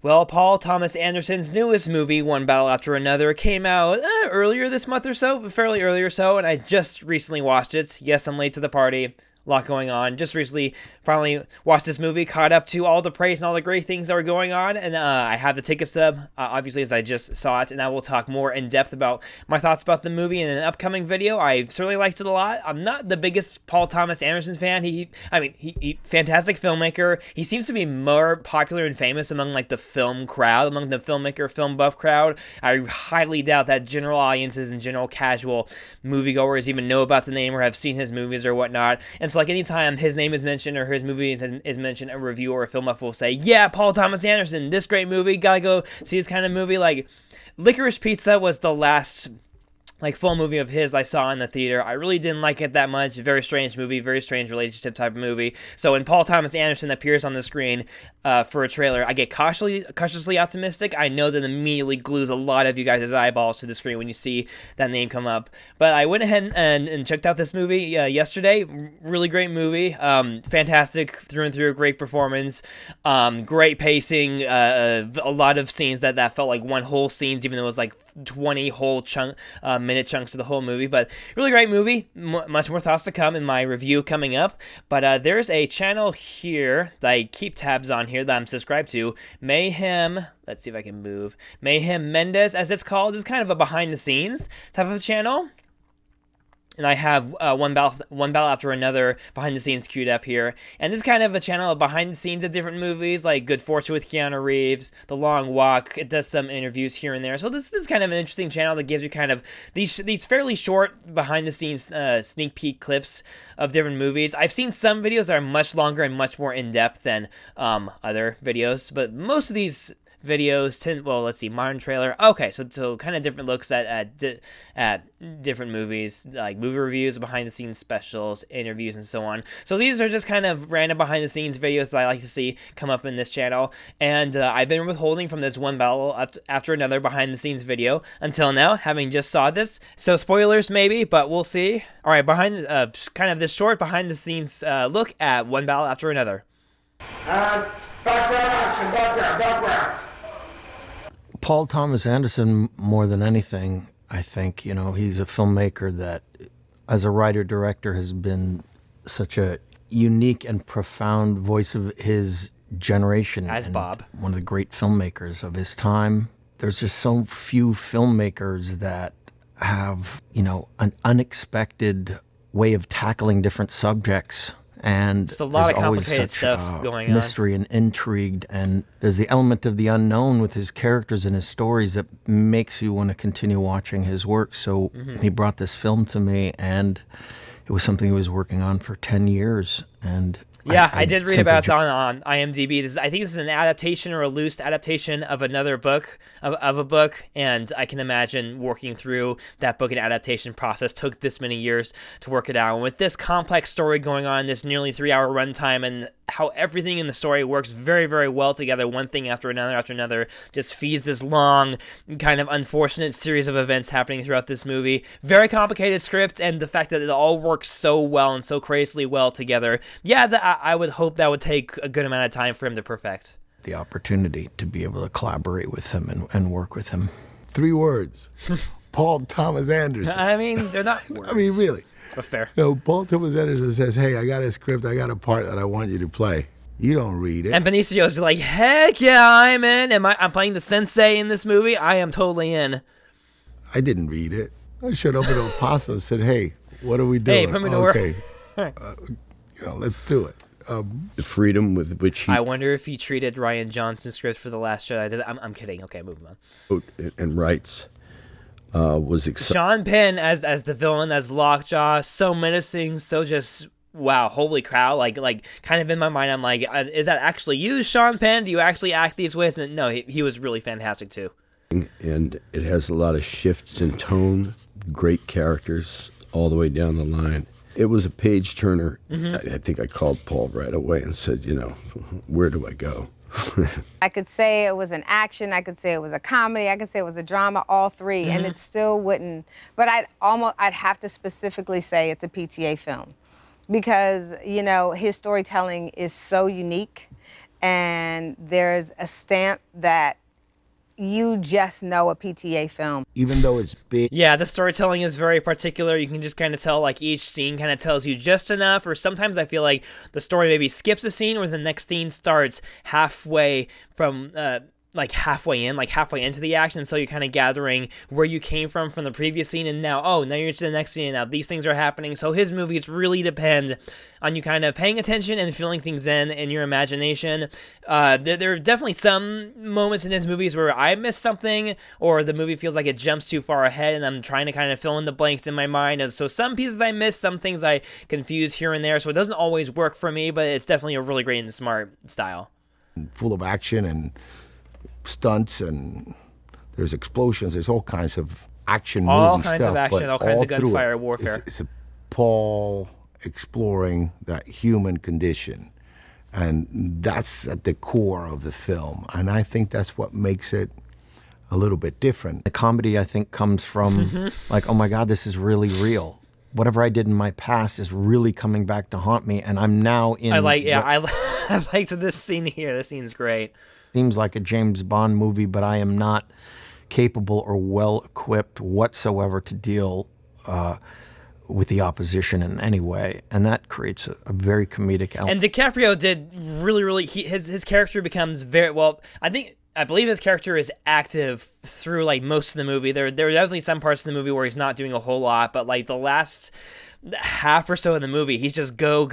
Well, Paul Thomas Anderson's newest movie, One Battle After Another, came out earlier this month or so, fairly early or so, and I just recently watched it. Yes, I'm late to the party. A lot going on. Just recently, finally watched this movie, caught up to all the praise and all the great things that were going on, and I have the ticket stub, obviously, as I just saw it, and I will talk more in depth about my thoughts about the movie in an upcoming video. I certainly liked it a lot. I'm not the biggest Paul Thomas Anderson fan. He fantastic filmmaker. He seems to be more popular and famous among like the film crowd, among the filmmaker, film buff crowd. I highly doubt that general audiences and general casual moviegoers even know about the name or have seen his movies or whatnot. And so like anytime his name is mentioned or his movie is mentioned, a review or a film buff will say, yeah, Paul Thomas Anderson, this great movie, gotta go see this kind of movie. Like Licorice Pizza was the last like full movie of his I saw in the theater. I really didn't like it that much. Very strange movie, very strange relationship type of movie. So when Paul Thomas Anderson appears on the screen for a trailer, I get cautiously optimistic. I know that immediately glues a lot of you guys' eyeballs to the screen when you see that name come up. But I went ahead and checked out this movie yesterday. Really great movie. Fantastic through and through. Great performance. Great pacing. A lot of scenes that felt like one whole scenes, even though it was like 20 whole minute chunks of the whole movie. But really great movie. Much more thoughts to come in my review coming up. But there's a channel here that I keep tabs on here that I'm subscribed to. Mayhem, let's see if I can move. Mayhem Mendes, as it's called. It's kind of a behind the scenes type of channel. And I have one battle after another behind the scenes queued up here. And this is kind of a channel of behind the scenes of different movies, like Good Fortune with Keanu Reeves, The Long Walk. It does some interviews here and there. So this is kind of an interesting channel that gives you kind of these fairly short behind the scenes sneak peek clips of different movies. I've seen some videos that are much longer and much more in depth than other videos, but most of these videos let's see, modern trailer. Okay, so kind of different looks at different movies, like movie reviews, behind the scenes specials, interviews, and so on. So these are just kind of random behind the scenes videos that I like to see come up in this channel. And I've been withholding from this one battle after another behind the scenes video until now, having just saw this. So spoilers maybe, but we'll see. All right, behind kind of this short behind the scenes look at one battle after another. Background action, background. Paul Thomas Anderson, more than anything, I think, he's a filmmaker that, as a writer-director, has been such a unique and profound voice of his generation. As Bob. One of the great filmmakers of his time. There's just so few filmmakers that have, an unexpected way of tackling different subjects. And just a lot of complicated such, stuff going on. Mystery and intrigue, and there's the element of the unknown with his characters and his stories that makes you want to continue watching his work. So he brought this film to me, and it was something he was working on for 10 years. And yeah, I did read about it on IMDb. I think this is an adaptation or a loose adaptation of another book, of a book, and I can imagine working through that book and adaptation process took this many years to work it out. And with this complex story going on, this nearly 3-hour runtime, and how everything in the story works very, very well together, one thing after another, just feeds this long, kind of unfortunate series of events happening throughout this movie. Very complicated script, and the fact that it all works so well and so crazily well together. Yeah, I would hope that would take a good amount of time for him to perfect. The opportunity to be able to collaborate with him and work with him. 3 words. Paul Thomas Anderson. I mean, they're not words. I mean, really. But fair. Paul Thomas Anderson says, hey, I got a script, I got a part that I want you to play. You don't read it. And Benicio's like, heck yeah, I'm in. I'm playing the sensei in this movie. I am totally in. I didn't read it. I showed up at El Paso and said, hey, what are we doing? Hey, put me to work. Okay. Let's do it. The freedom with which he I wonder if he treated Rian Johnson's script for The Last Jedi. I'm kidding. Okay, moving on. wrote and writes was exciting. Sean Penn as the villain, as Lockjaw, so menacing, so just wow, holy cow! Like kind of in my mind, I'm like, is that actually you, Sean Penn? Do you actually act these ways? And no, he was really fantastic too. And it has a lot of shifts in tone, great characters all the way down the line. It was a page turner. I think I called Paul right away and said, where do I go? I could say it was an action, I could say it was a comedy, I could say it was a drama, all three, and it still wouldn't. But I'd have to specifically say it's a PTA film because, his storytelling is so unique and there's a stamp that you just know a PTA film. Even though it's big, Yeah, the storytelling is very particular. You can just kind of tell, like, each scene kind of tells you just enough, or sometimes I feel like the story maybe skips a scene or the next scene starts halfway from, like halfway into the action, so you're kind of gathering where you came from the previous scene, and now you're to the next scene, and now these things are happening. So his movies really depend on you kind of paying attention and feeling things in your imagination. There are definitely some moments in his movies where I miss something, or the movie feels like it jumps too far ahead, and I'm trying to kind of fill in the blanks in my mind. And so some pieces I miss, some things I confuse here and there, so it doesn't always work for me, but it's definitely a really great and smart style. full of action and stunts, and there's explosions. There's all kinds of action movie All stuff. kinds of action, but all kinds of through gunfire it, warfare. It's a Paul exploring that human condition, and that's at the core of the film. And I think that's what makes it a little bit different. The comedy, I think, comes from like, oh my God, this is really real. Whatever I did in my past is really coming back to haunt me, and I'm now in. I liked this scene here. This scene's great. Seems like a James Bond movie, but I am not capable or well equipped whatsoever to deal with the opposition in any way, and that creates a very comedic element. And DiCaprio did really his character becomes very well. I believe his character is active through like most of the movie. There are definitely some parts of the movie where he's not doing a whole lot, but like the last half or so of the movie, he's just go.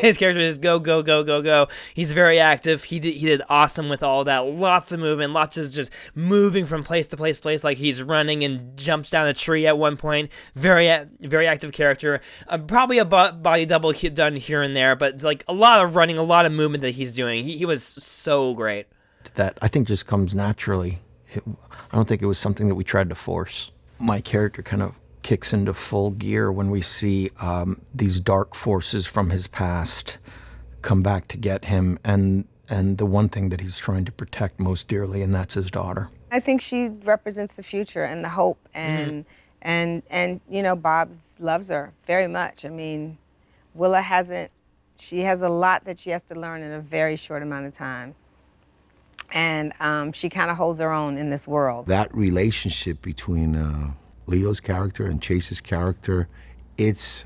His character is go. He's very active. He did awesome with all that. Lots of movement, lots of just moving from place to place. Like he's running and jumps down a tree at one point. Very active character. Probably a body double done here and there, but like a lot of running, a lot of movement that he's doing. He was so great. That I think just comes naturally. I don't think it was something that we tried to force. My character kind of kicks into full gear when we see these dark forces from his past come back to get him, and the one thing that he's trying to protect most dearly, and that's his daughter. I think she represents the future and the hope, and you know, Bob loves her very much. I mean, Willa she has a lot that she has to learn in a very short amount of time. And she kind of holds her own in this world. That relationship between Leo's character and Chase's character, it's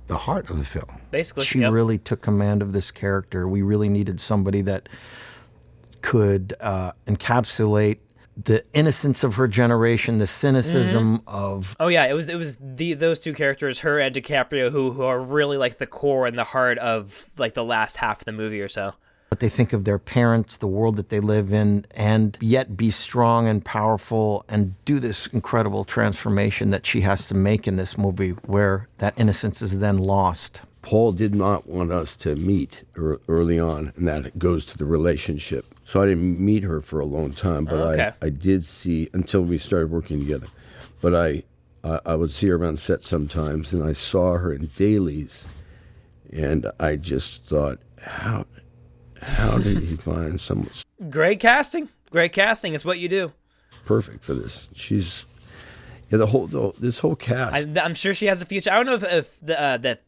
the heart of the film. Basically, she really took command of this character. We really needed somebody that could encapsulate the innocence of her generation, the cynicism of... Oh yeah, it was those two characters, her and DiCaprio, who are really like the core and the heart of like the last half of the movie or so. What they think of their parents, the world that they live in, and yet be strong and powerful and do this incredible transformation that she has to make in this movie, where that innocence is then lost. Paul did not want us to meet early on, and that goes to the relationship. So I didn't meet her for a long time, but I did see, until we started working together. But I would see her around set sometimes, and I saw her in dailies, and I just thought, how did he find someone Great casting is what you do. perfect for this? She's this whole cast. I'm sure she has a future. I don't know if that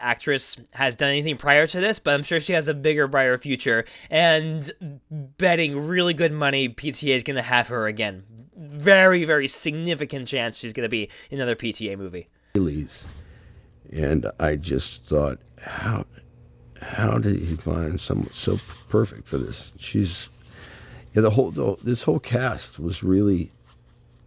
actress has done anything prior to this, but I'm sure she has a bigger, brighter future. And betting really good money, PTA is going to have her again. Very, very significant chance she's going to be in another PTA movie. And I just thought, how did he find someone so perfect for this? She's this whole cast was really,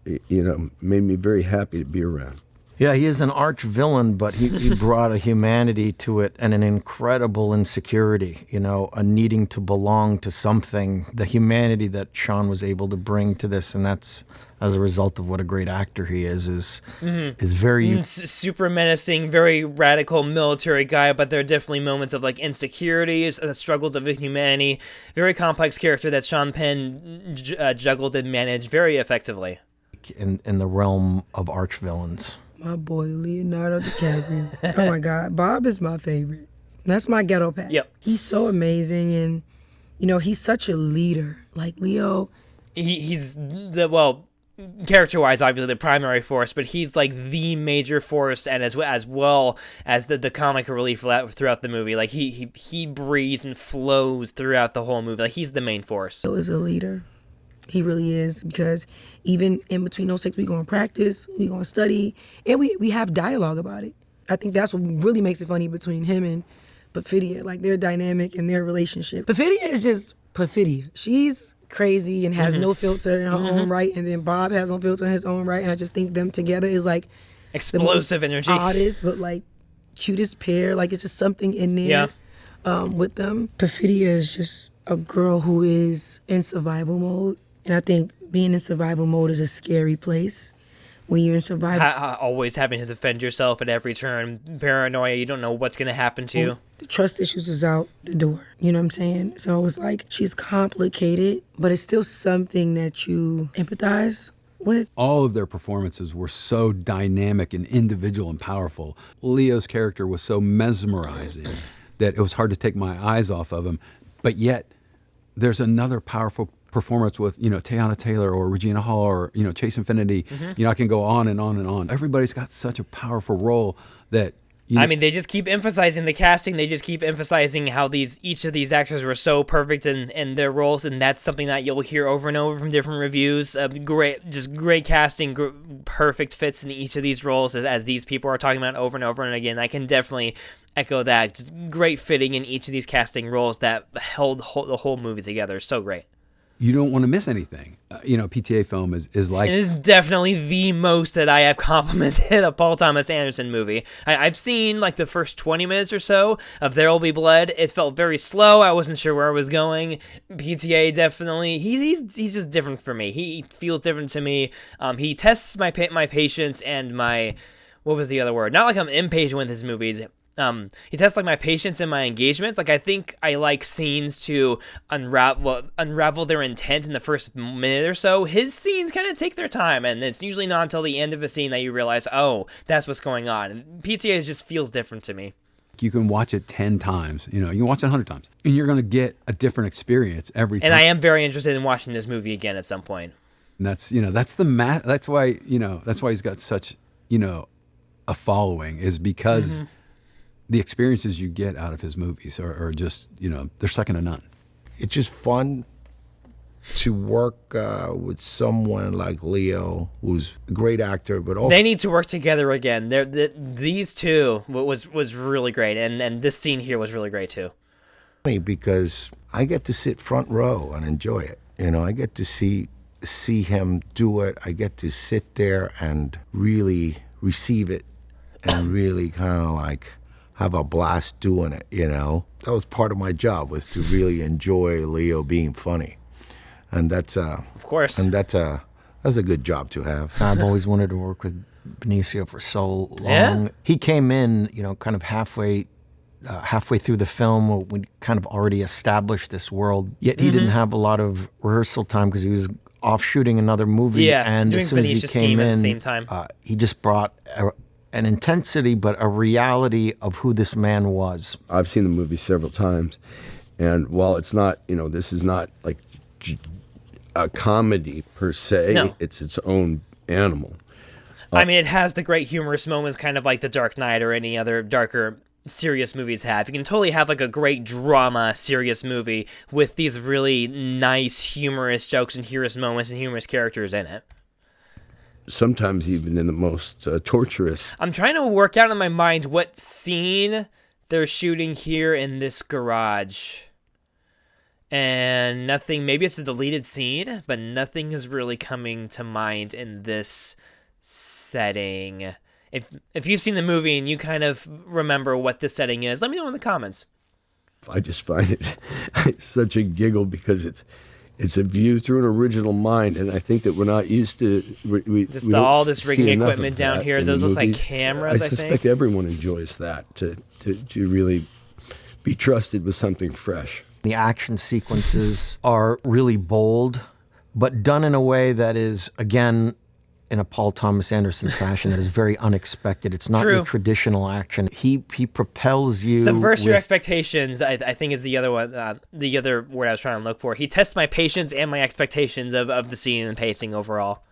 made me very happy to be around. Yeah, he is an arch villain, but he brought a humanity to it and an incredible insecurity, a needing to belong to something, the humanity that Sean was able to bring to this, and that's as a result of what a great actor he is very... super menacing, very radical military guy, but there are definitely moments of like insecurities, struggles of humanity, very complex character that Sean Penn juggled and managed very effectively. In the realm of arch villains. My boy Leonardo DiCaprio. Oh my God, Bob is my favorite. That's my ghetto Pat. Yep. He's so amazing, and he's such a leader. Like Leo. He's character-wise, obviously the primary force, but he's like the major force, and as well as the comic relief throughout the movie. Like he breathes and flows throughout the whole movie. Like he's the main force. Leo is a leader. He really is, because even in between those six, we go and practice, we go and study, and we have dialogue about it. I think that's what really makes it funny between him and Perfidia, like their dynamic and their relationship. Perfidia is just Perfidia. She's crazy and has no filter in her own right, and then Bob has no filter in his own right, and I just think them together is like explosive the most energy, oddest but like cutest pair. Like it's just something in there with them. Perfidia is just a girl who is in survival mode, and I think being in survival mode is a scary place. When you're in survival, always having to defend yourself at every turn, paranoia, you don't know what's going to happen to you. The trust issues is out the door, you know what I'm saying? So it's like she's complicated, but it's still something that you empathize with. All of their performances were so dynamic and individual and powerful. Leo's character was so mesmerizing that it was hard to take my eyes off of him, but yet there's another powerful performance with, Teyana Taylor or Regina Hall or, Chase Infinity. I can go on and on and on. Everybody's got such a powerful role that, I mean, they just keep emphasizing the casting. They just keep emphasizing how each of these actors were so perfect in their roles, and that's something that you'll hear over and over from different reviews. Great casting, perfect fits in each of these roles, as these people are talking about over and over and again. I can definitely echo that. Just great fitting in each of these casting roles that held the whole movie together. So great. You don't want to miss anything. PTA film is like... It is definitely the most that I have complimented a Paul Thomas Anderson movie. I've seen like the first 20 minutes or so of There Will Be Blood. It felt very slow. I wasn't sure where I was going. PTA definitely... He's just different for me. He feels different to me. He tests my patience and my... What was the other word? Not like I'm impatient with his movies. He tests like my patience and my engagements. Like I think I like scenes to unravel their intent in the first minute or so. His scenes kind of take their time, and it's usually not until the end of a scene that you realize, oh, that's what's going on. PTA just feels different to me. You can watch it 10 times, you can watch it 100 times, and you're going to get a different experience every time. And I am very interested in watching this movie again at some point. And that's that's why he's got such, a following, is because the experiences you get out of his movies are just, they're second to none. It's just fun to work with someone like Leo, who's a great actor, but also... They need to work together again. These two was really great, and this scene here was really great too. Because I get to sit front row and enjoy it. I get to see him do it. I get to sit there and really receive it and really kind of like have a blast doing it, That was part of my job, was to really enjoy Leo being funny. And that's of course. And that's a good job to have. I've always wanted to work with Benicio for so long. Yeah? He came in, kind of halfway through the film when we kind of already established this world. Yet he didn't have a lot of rehearsal time because he was off shooting another movie. Yeah, and as soon as he came in, at the same time. He just brought an intensity, but a reality of who this man was. I've seen the movie several times, and while it's not, this is not like a comedy per se, No. It's its own animal. I mean, it has the great humorous moments, kind of like The Dark Knight or any other darker, serious movies have. You can totally have like a great drama, serious movie with these really nice, humorous jokes and humorous moments and humorous characters in it. Sometimes even in the most torturous. I'm trying to work out in my mind what scene they're shooting here in this garage. And nothing, maybe it's a deleted scene, but nothing is really coming to mind in this setting. If you've seen the movie and you kind of remember what this setting is, let me know in the comments. I just find it such a giggle because it's a view through an original mind, and I think that we're not used to... We don't all this rigging see enough equipment of down that here. in Those look like movies. cameras, I suspect think. everyone enjoys that, to really be trusted with something fresh. The action sequences are really bold, but done in a way that is, again, in a Paul Thomas Anderson fashion that is very unexpected. It's not True. your traditional action. He propels you. Subverts your with- expectations, I think, is the other one. The other word I was trying to look for. He tests my patience and my expectations of the scene and pacing overall.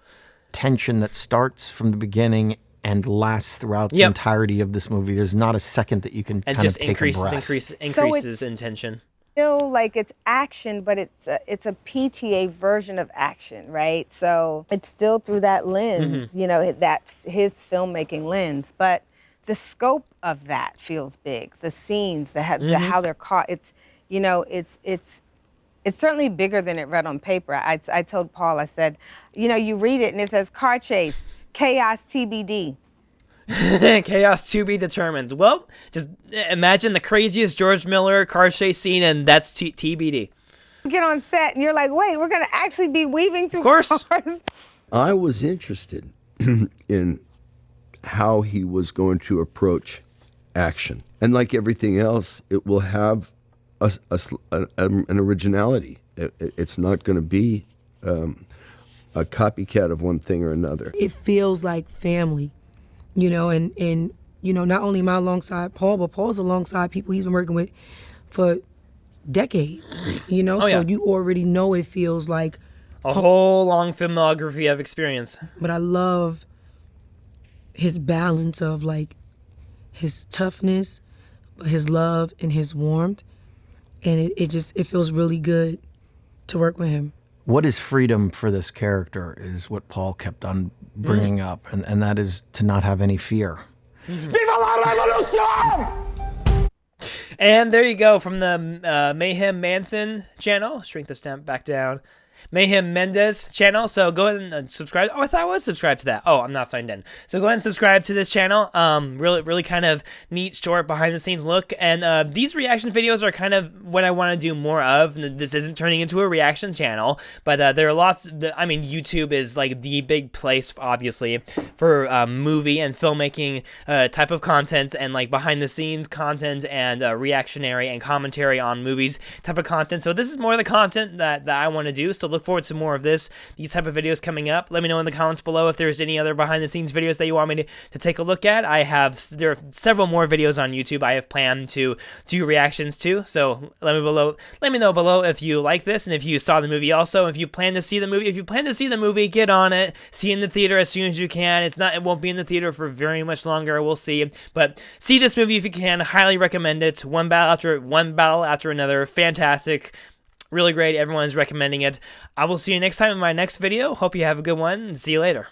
tension that starts from the beginning and lasts throughout the entirety of this movie. There's not a second that you can And kind just of take a breath. increases in tension. Still like it's action, but it's a PTA version of action, right? So it's still through that lens, you know, that his filmmaking lens. But the scope of that feels big. The scenes, the how they're caught. It's, you know, it's certainly bigger than it read on paper. I told Paul, I said, you know, you read it and it says car chase, chaos TBD. Chaos to be determined. Well, just imagine the craziest George Miller car chase scene, and that's TBD. You get on set and you're like, wait, we're going to actually be weaving through cars. I was interested in how he was going to approach action. And like everything else, it will have an originality. It's not going to be a copycat of one thing or another. It feels like family, you know, and you know, not only am I alongside Paul, but Paul's alongside people he's been working with for decades, you know, so you already know it feels like a whole long filmography of experience. But I love his balance of like his toughness, his love, and his warmth. And it feels really good to work with him. What is freedom for this character is what Paul kept on bringing up, and that is to not have any fear. Viva la revolution! And there you go from the Mayhem Manson channel. Shrink the stamp back down. Mayhem Mendes channel. So go ahead and subscribe. Oh, I thought I was subscribed to that. Oh, I'm not signed in. So go ahead and subscribe to this channel. Really kind of neat, short, behind the scenes look. And these reaction videos are kind of what I want to do more of. This isn't turning into a reaction channel, but there are lots. I mean, YouTube is like the big place, obviously, for movie and filmmaking type of content and like behind the scenes content and reactionary and commentary on movies type of content. So this is more of the content that I want to do. So look forward to more of these type of videos coming up. Let me know in the comments below if there's any other behind the scenes videos that you want me to take a look at. There are several more videos on YouTube I have planned to do reactions to. So let me know below if you like this and if you saw the movie also. If you plan to see the movie, get on it. See it in the theater as soon as you can. It won't be in the theater for very much longer. We'll see. But see this movie if you can. Highly recommend it. One battle after another. Fantastic. Really great. Everyone's recommending it. I will see you next time in my next video. Hope you have a good one. See you later.